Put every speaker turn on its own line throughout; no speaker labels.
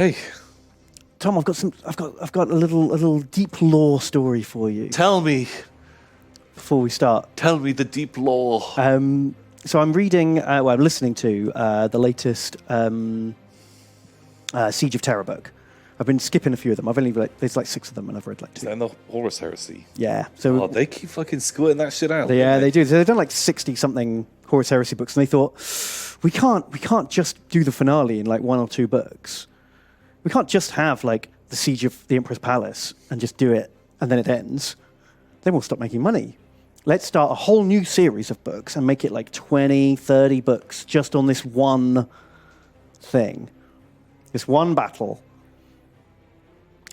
Hey,
Tom, I've got a little deep lore story for you
tell me
before we start.
the deep lore.
So I'm reading, I'm listening to the latest Siege of Terror book. I've been skipping a few of them. There's like 6 of them, and I've read like 2.
Is that in the Horus Heresy?
Yeah. So
they keep fucking squirting that shit out.
they do. So they've done like 60 something Horus Heresy books, and they thought we can't just do the finale in like 1 or 2 books. We can't just have like the Siege of the Emperor's Palace and just do it and then it ends. Then we'll stop making money. Let's start a whole new series of books and make it like 20, 30 books just on this one thing. This one battle.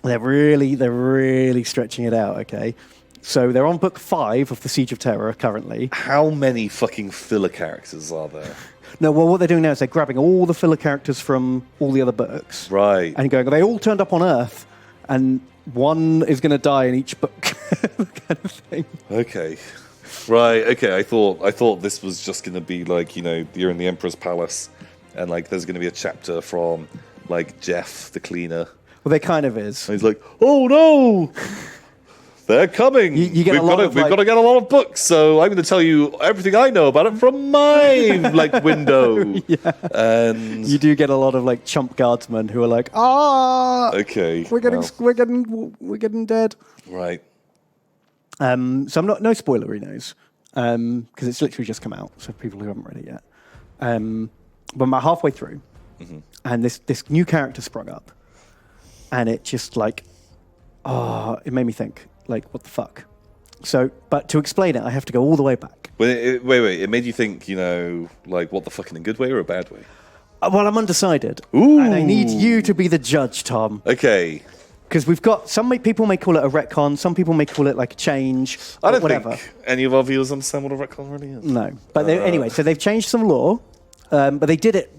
They're really stretching it out, okay? So they're on book 5 of the Siege of Terror currently.
How many fucking filler characters are there?
No, well, what they're doing now is they're grabbing all the filler characters from all the other books.
Right.
And going, they all turned up on Earth, and one is going to die in each book, kind of thing.
Okay. Right, okay. I thought this was just going to be like, you're in the Emperor's Palace, and like there's going to be a chapter from like Jeff the cleaner.
Well, there kind of is.
And he's like, oh no! They're coming.
You get
we've got to get a lot of books, so I'm going to tell you everything I know about it from my like window.
Yeah.
And
you do get a lot of like chump guardsmen who are like,
okay,
we're getting dead.
Right.
So I'm no spoilerinos, because it's literally just come out, so people who haven't read it yet. But I'm about halfway through, and this new character sprung up, and it just like, it made me think. Like, what the fuck? So, but to explain it, I have to go all the way back.
Wait. It made you think, like, what the fuck, in a good way or a bad way?
Well, I'm undecided.
Ooh.
And I need you to be the judge, Tom.
Okay.
Because we've got, people may call it a retcon, some people may call it like a change,
I don't
whatever.
think any of our viewers understand what a retcon really is.
No. But anyway, so they've changed some law, but they did it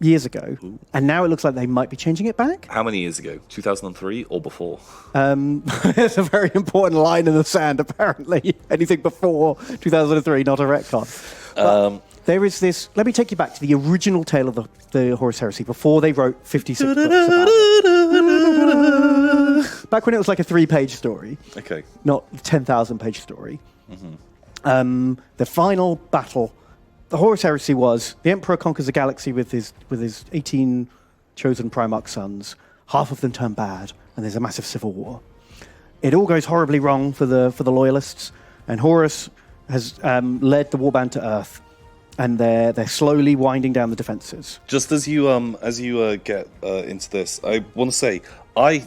years ago, and now it looks like they might be changing it back.
How many years ago? 2003 or before?
It's a very important line in the sand, apparently. Anything before 2003, not a retcon. There is this... Let me take you back to the original tale of the Horus Heresy, before they wrote 56 books about it. Back when it was like a 3-page story.
Okay.
Not a 10,000-page story. The final battle... The Horus Heresy was the Emperor conquers the galaxy with his 18 chosen Primarch sons. Half of them turn bad, and there's a massive civil war. It all goes horribly wrong for the loyalists, and Horus has led the warband to Earth, and they're slowly winding down the defenses.
Just as you get into this, I want to say I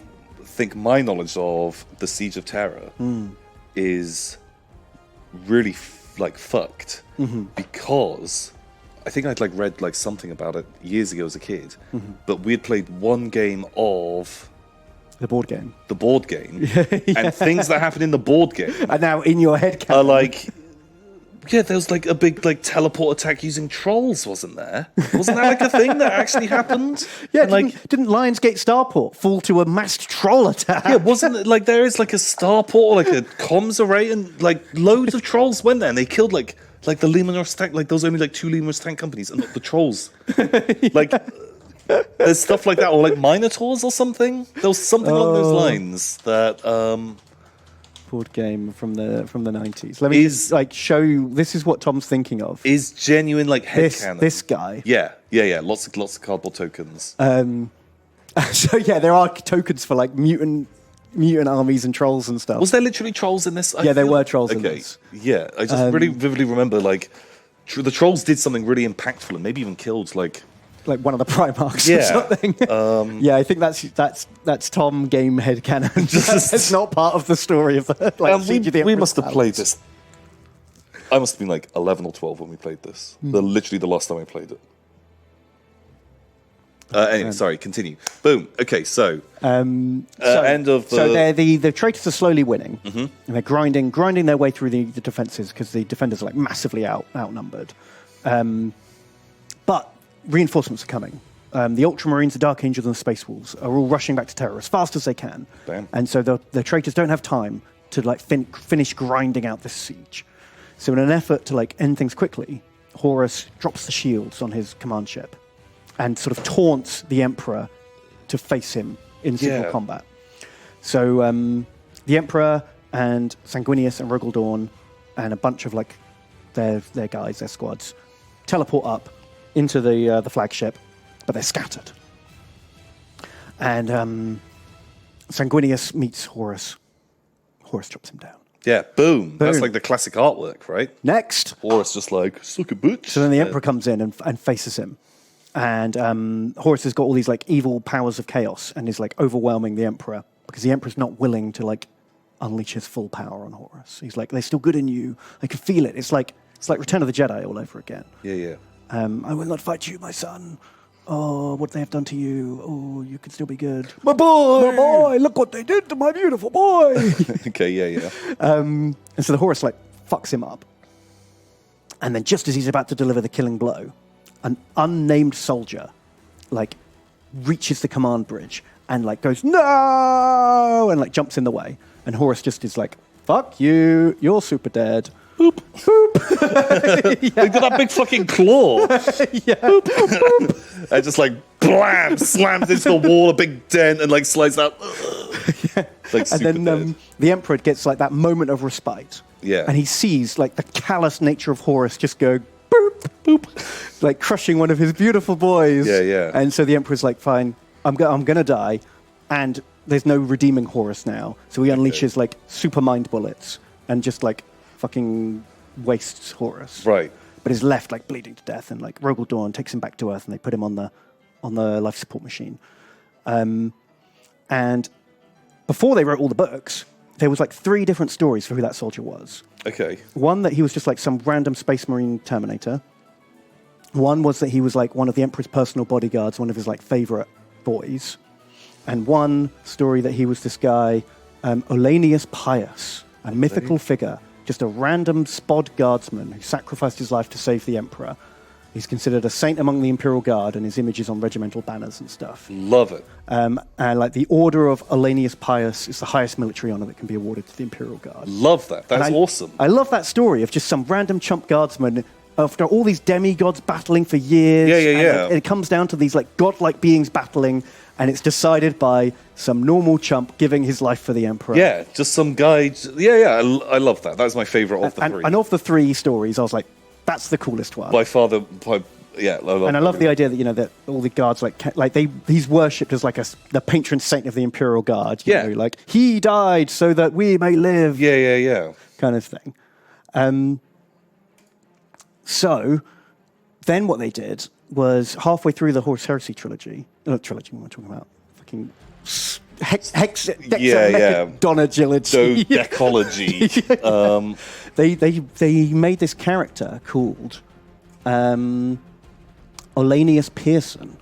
think my knowledge of the Siege of Terror is really fucked. Because I think I'd read something about it years ago as a kid, but we had played one game of
The board game.
And things that happen in the board game
are now in your head
are like, yeah, there was a big teleport attack using trolls, wasn't there? Wasn't that a thing that actually happened?
Yeah, didn't Lionsgate Starport fall to a massed troll attack?
Yeah, wasn't it there is a starport or a comms array, and loads of trolls went there and they killed the Luminous tank, those only 2 Luminous tank companies, and the trolls. There's stuff like that, or Minotaurs or something. There was something along those lines that
board game from the 90s. Let me show you. This is what Tom's thinking of.
Is genuine headcanon.
This guy.
Yeah. Lots of cardboard tokens.
So yeah, there are tokens for mutant armies and trolls and stuff.
Was there literally trolls in this?
There were trolls in this.
Yeah, I just really vividly remember the trolls did something really impactful and maybe even killed
one of the Primarchs or something. Yeah, I think that's Tom game headcanon. It's not part of the story of the
we must have played this. I must have been 11 or 12 when we played this. Literally the last time I played it. Anyway, sorry, continue. Boom. Okay, so end of the...
So the traitors are slowly winning, and they're grinding their way through the defenses because the defenders are massively outnumbered. But reinforcements are coming. The Ultramarines, the Dark Angels, and the Space Wolves are all rushing back to Terror as fast as they can.
Damn.
And so the traitors don't have time to finish grinding out this siege. So in an effort to end things quickly, Horus drops the shields on his command ship and sort of taunts the Emperor to face him in single
Yeah.
combat. So the Emperor and Sanguinius and Rogel Dawn and a bunch of like their guys, their squads, teleport up into the flagship, but they're scattered. And Sanguinius meets Horus. Horus chops him down.
Yeah, boom. That's
Boom.
like the classic artwork, right?
Next.
Horus just like, suck a bitch.
So then the Emperor comes in and faces him. And Horus has got all these like evil powers of chaos and is like overwhelming the Emperor because the Emperor's not willing to like unleash his full power on Horus. He's like, they're still good in you. I can feel it. It's like Return of the Jedi all over again.
Yeah.
I will not fight you, my son. Oh, what they have done to you. Oh, you can still be good.
My boy!
My boy, look what they did to my beautiful boy.
Okay, yeah.
And so the Horus like fucks him up. And then just as he's about to deliver the killing blow, an unnamed soldier like reaches the command bridge and like goes, no, and like jumps in the way. And Horus just is like, fuck you, you're super dead. Boop. Boop.
They got that big fucking claw.
Yeah. Boop. Boop.
And just like, blam, slams into the wall, a big dent, and like slides out. Like,
And then
dead.
the Emperor gets like that moment of respite.
Yeah.
And he sees like the callous nature of Horus just go boop, boop, like crushing one of his beautiful boys.
Yeah.
And so the Emperor's like, fine, I'm going to die. And there's no redeeming Horus now. So he unleashes like super mind bullets and just like fucking wastes Horus.
Right.
But is left like bleeding to death. And like Rogel Dawn takes him back to Earth and they put him on the life support machine. And before they wrote all the books, there was like 3 different stories for who that soldier was.
Okay.
One, that he was just like some random space marine Terminator. One was that he was like one of the Emperor's personal bodyguards, one of his like favorite boys. And one story that he was this guy, Olanius Pius, a mythical figure, just a random spod guardsman who sacrificed his life to save the Emperor. He's considered a saint among the Imperial Guard, and his image is on regimental banners and stuff.
Love it.
And like the Order of Olanius Pius is the highest military honor that can be awarded to the Imperial Guard.
Love that. That's
And
awesome.
I love that story of just some random chump guardsman after all these demigods battling for years.
Yeah.
And it comes down to these like godlike beings battling, and it's decided by some normal chump giving his life for the Emperor.
Yeah, just some guy. Yeah. I love that. That's my favorite of the 3.
And of the 3 stories, I was like, that's the coolest one.
By far the. Yeah,
I love the idea that that all the guards he's worshipped as like the patron saint of the Imperial Guard. You know, like he died so that we may live.
Yeah.
Kind of thing. So then what they did was halfway through the Horus Heresy trilogy. Trilogy. What am I talking about? Fucking hexamethodology.
Dodecology.
They made this character called Olanius Pearson,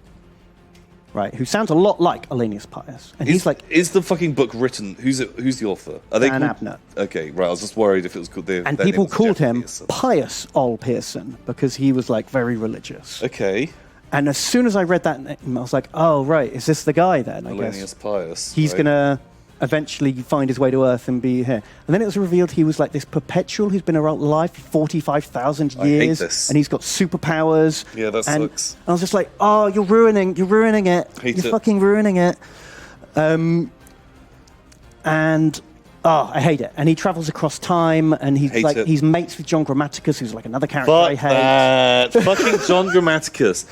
right? Who sounds a lot like Olanius Pius, and he's like,
is the fucking book written? Who's the author? Are they
Dan
called?
Abnett.
Okay, right. I was just worried if it was called.
And people called him Pius Ol Pearson because he was like very religious.
Okay.
And as soon as I read that name, I was like, oh right, is this the guy then? I
Olanius
guess
Pius.
he's
right.
gonna eventually find his way to Earth and be here. And then it was revealed he was like this perpetual who's been around life for 45,000 years.
I hate this.
And he's got superpowers.
Yeah, that sucks.
And I was just like, oh, you're ruining it.
Hate
You're
it.
fucking ruining it. And I hate it. And he travels across time, and he's mates with John Grammaticus, who's like another character I
Fuck
hate.
that. Fucking John Grammaticus.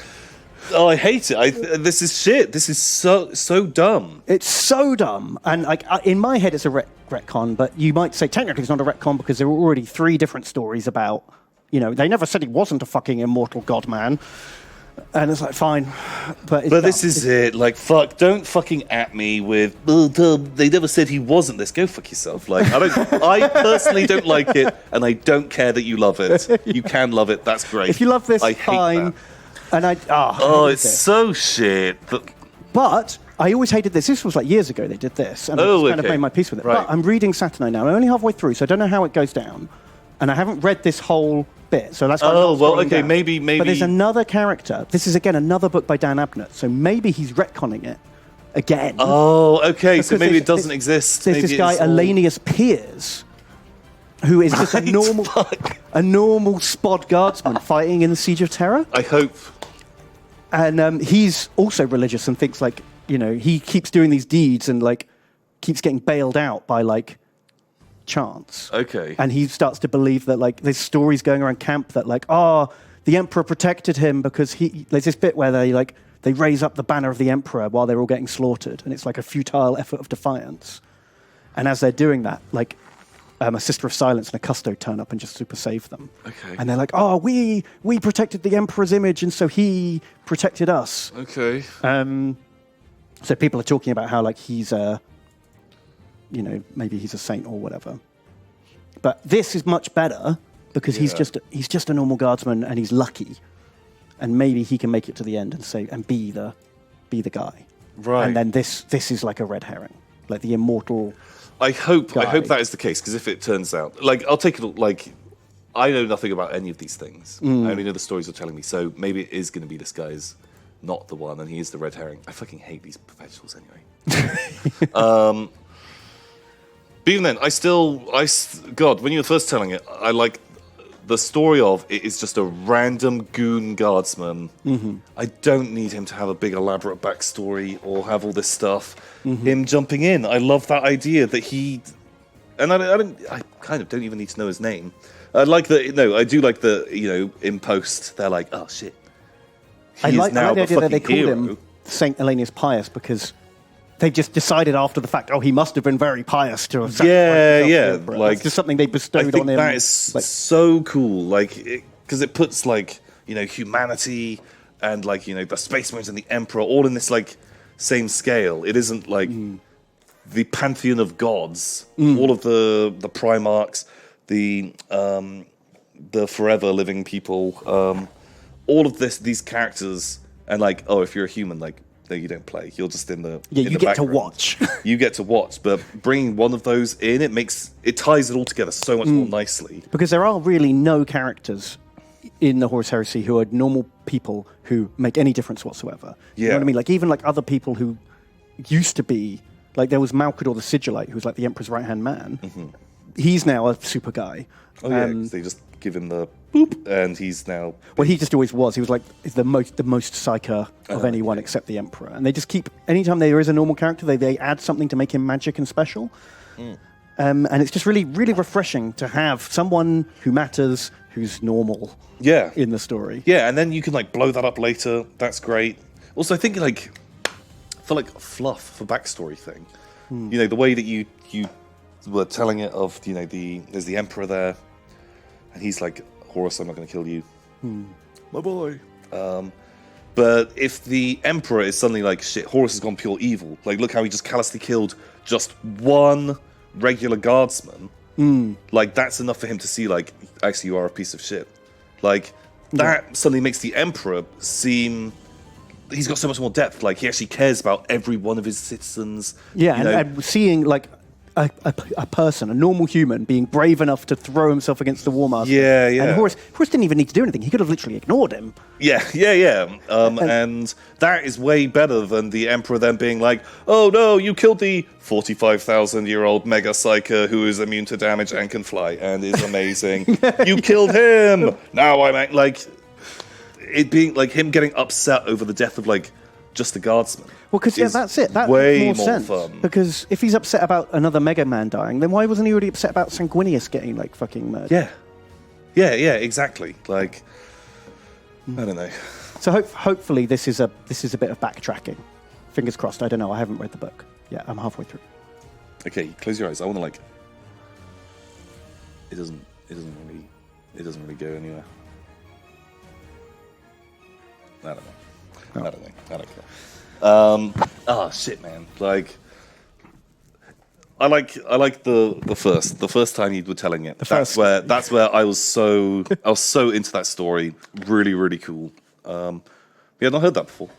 Oh, I hate it. This is shit. This is so dumb.
It's so dumb. And like in my head, it's a retcon, but you might say technically it's not a retcon because there were already 3 different stories about, they never said he wasn't a fucking immortal god man. And it's like, fine. But
this is it. Like, fuck, don't fucking at me with, they never said he wasn't this. Go fuck yourself. Like, I personally don't like it, and I don't care that you love it. You can love it. That's great.
If you love this,
I hate
fine.
that.
And I
it's so shit.
But I always hated this. This was like years ago they did this, and I just kind of made my peace with it.
Right.
But I'm reading Saturnine now. I'm only halfway through, so I don't know how it goes down. And I haven't read this whole bit, so that's why I'm not scrolling down.
Maybe.
But there's another character. This is, again, another book by Dan Abnett, so maybe he's retconning it again.
Oh, okay, so
Because
maybe it doesn't exist.
There's
Maybe
this guy,
it's all-
Elanius Piers, who is just a normal spod guardsman fighting in the Siege of Terror.
I hope.
And he's also religious and thinks like he keeps doing these deeds and like keeps getting bailed out by like chance.
Okay.
And he starts to believe that like there's stories going around camp that like, the emperor protected him because there's this bit where they raise up the banner of the emperor while they're all getting slaughtered, and it's like a futile effort of defiance. And as they're doing that, like a Sister of Silence and a Custo turn up and just super save them.
Okay.
And they're like, we protected the emperor's image, and so he protected us.
Okay.
So people are talking about how like he's maybe he's a saint or whatever. But this is much better because he's just a normal guardsman and he's lucky, and maybe he can make it to the end and be the guy.
Right.
And then this is like a red herring, like the immortal.
I hope
guy.
that is the case, because if it turns out, like, I'll take it, like, I know nothing about any of these things. I only know the stories you're telling me, so maybe it is going to be this guy's not the one, and he is the red herring. I fucking hate these perpetuals anyway. But even then, God, when you were first telling it, I like the story of it is just a random goon guardsman. Mm-hmm. I don't need him to have a big elaborate backstory or have all this stuff. Mm-hmm. Him jumping in, I love that idea that he, and I kind of don't even need to know his name. I like that. No, I do like the in post they're like, oh shit.
I like the idea that they called him Saint Elenius Pius because they just decided after the fact, he must have been very pious to have sacrificed
like
it's just something they bestowed
I think
on him.
That is so cool, like, because it puts like humanity and like the Space Marines and the Emperor all in this like same scale. It isn't like the pantheon of gods, all of the Primarchs, the forever living people, all of these characters, and like, if you're a human, like, no, you don't play. You're just in the
you get to watch.
You get to watch, but bringing one of those in, it ties it all together so much more nicely.
Because there are really no characters in the Horus Heresy who are normal people who make any difference whatsoever. You know what I mean? Like even like other people who used to be like there was Malkador the Sigillite, who was like the Emperor's right hand man. Mm-hmm. He's now a super guy.
Oh yeah, they just give him the boop, and he's now.
Well, he just always was. He was like the most psyker of anyone except the Emperor. And they just keep anytime there is a normal character, they add something to make him magic and special. And it's just really, really refreshing to have someone who matters, who's normal.
Yeah.
In the story.
Yeah, and then you can like blow that up later. That's great. Also, I think like for like fluff for backstory thing, the way that you were telling it of there's the Emperor there, and he's like, Horus, I'm not going to kill you, my boy. But if the Emperor is suddenly like, shit, Horus has gone pure evil. Like, look how he just callously killed just one regular guardsman. Like, that's enough for him to see, like, actually, you are a piece of shit. Like, that suddenly makes the Emperor seem. He's got so much more depth. Like, he actually cares about every one of his citizens.
Yeah, and seeing, like, a person, a normal human, being brave enough to throw himself against the War Master.
Yeah, yeah.
And Horus didn't even need to do anything. He could have literally ignored him.
Yeah. And that is way better than the Emperor then being like, oh no, you killed the 45,000-year-old Mega Psyker who is immune to damage and can fly and is amazing. You killed him! Now I'm like... It being like him getting upset over the death of like just the guardsman.
Well, because that's it. That
way
makes more sense.
Fun.
Because if he's upset about another Mega Man dying, then why wasn't he already upset about Sanguinius getting like fucking murdered?
Yeah, exactly. Like, I don't know.
So hopefully this is a bit of backtracking. Fingers crossed. I don't know. I haven't read the book. Yeah, I'm halfway through.
Okay, close your eyes. I want to like. It doesn't really go anywhere. I don't care. Shit, man. Like, I like the first time you were telling it. That's where I was so into that story. Really, really cool. I'd not heard that before.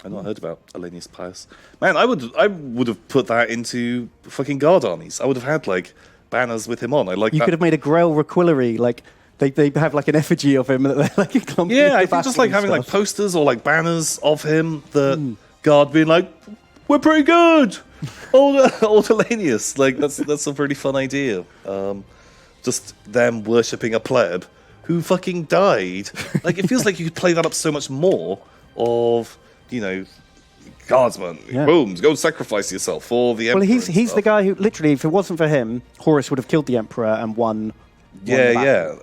I'd not heard about Elenius Pius. Man, I would have put that into fucking guard armies. I would have had like banners with him on. You
could have made a Grail Requillery, like. They have like an effigy of him that they're like
I think just like having like posters or like banners of him that guard being like, we're pretty good, old Elenius. Like that's a really fun idea. Just them worshipping a pleb who fucking died. Like it feels like you could play that up so much more of guardsman.
Yeah.
Boom, go sacrifice yourself for the
Well,
emperor.
he's the guy who literally, if it wasn't for him, Horus would have killed the emperor and won.
Yeah,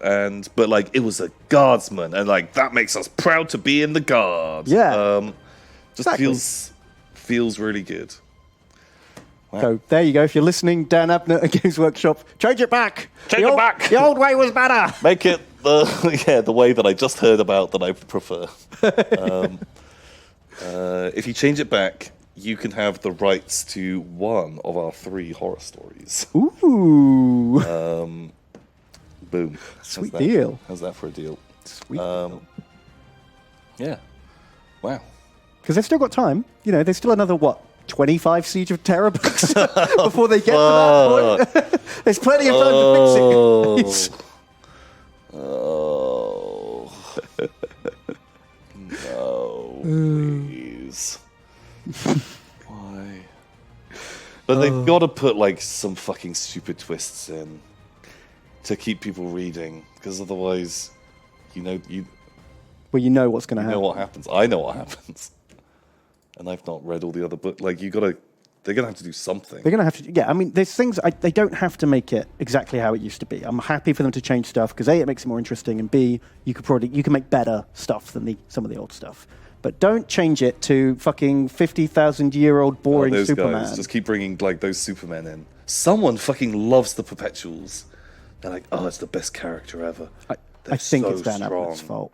but like it was a guardsman, and like that makes us proud to be in the guard.
Yeah,
just
exactly.
feels really good. Wow.
So there you go. If you're listening, Dan Abner at Games Workshop, change it back.
Change it back.
The old way was better.
Make it the way that I just heard about that I prefer. If you change it back, you can have the rights to one of our 3 horror stories.
Ooh,
Boom.
sweet deal.
How's that for a deal?
Sweet.
Yeah. Wow.
Because they've still got time. You know, there's still another 25 Siege of Terror books before they get to that point. There's plenty of time to fix it.
Oh. No, please. Why? But they've got to put like some fucking stupid twists in to keep people reading, because otherwise,
Well, you know what's going to happen.
know what happens. I know what happens, and I've not read all the other books. Like they're gonna have to do something.
They're going to have to, yeah. I mean, there's things they don't have to make it exactly how it used to be. I'm happy for them to change stuff because A, it makes it more interesting, and B, you can make better stuff than some of the old stuff. But don't change it to fucking 50,000-year-old boring
those
Superman.
guys just keep bringing like those Supermen in. Someone fucking loves the Perpetuals. They're like, oh, it's the best character ever.
I think
so
it's Dan
strong.
Abnett's fault.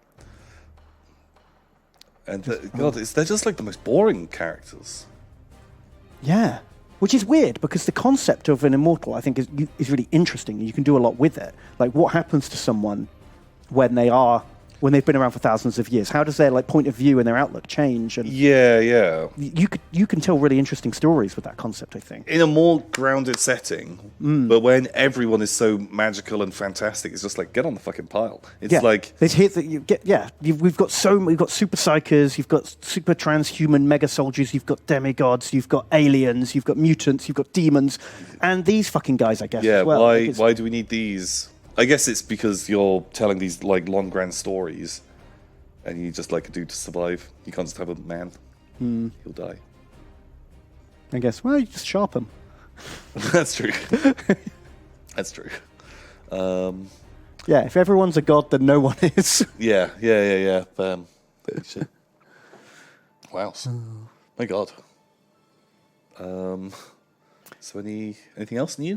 And they're just like the most boring characters.
Yeah, which is weird because the concept of an immortal, I think, is really interesting. You can do a lot with it. Like, what happens to someone when they've been around for thousands of years? How does their point of view and their outlook change? And
Yeah.
you can tell really interesting stories with that concept, I think.
In a more grounded setting, but when everyone is so magical and fantastic, it's just like, get on the fucking pile. It's like
there's here that you get. Yeah, we've got super psychers, you've got super transhuman mega soldiers, you've got demigods, you've got aliens, you've got mutants, you've got demons, and these fucking guys, I guess.
yeah.
As well.
Why do we need these? I guess it's because you're telling these like long grand stories, and you need just like a dude to survive. You can't just have a man; he'll die.
I guess. Well, you just sharpen.
That's true. That's true.
Yeah, if everyone's a god, then no one is.
Yeah. Shit. Wow. My God. So anything else new?